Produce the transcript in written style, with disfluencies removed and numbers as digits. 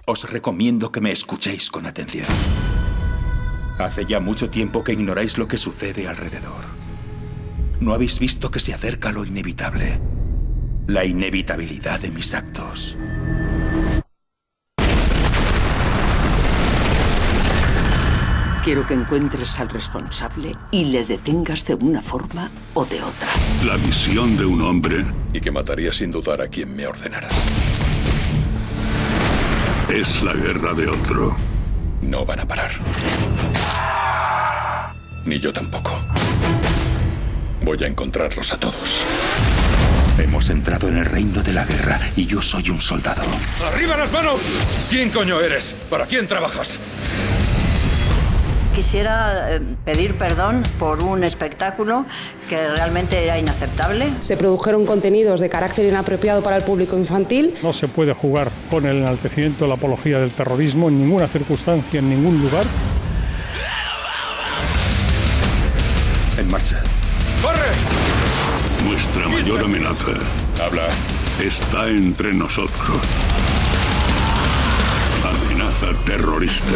Os recomiendo que me escuchéis con atención. Hace ya mucho tiempo que ignoráis lo que sucede alrededor. No habéis visto que se acerca lo inevitable. La inevitabilidad de mis actos. Quiero que encuentres al responsable y le detengas de una forma o de otra. La misión de un hombre Y que mataría sin dudar a quien me ordenaras. es la guerra de otro. No van a parar. Ni yo tampoco. Voy a encontrarlos a todos. Hemos entrado en el reino de la guerra y yo soy un soldado. ¡Arriba las manos! ¿Quién coño eres? ¿Para quién trabajas? Quisiera pedir perdón por un espectáculo que realmente era inaceptable. Se produjeron contenidos de carácter inapropiado para el público infantil. No se puede jugar con el enaltecimiento o la apología del terrorismo en ninguna circunstancia, en ningún lugar. En marcha. ¡Corre! Nuestra mayor amenaza Habla. está entre nosotros. Amenaza terrorista.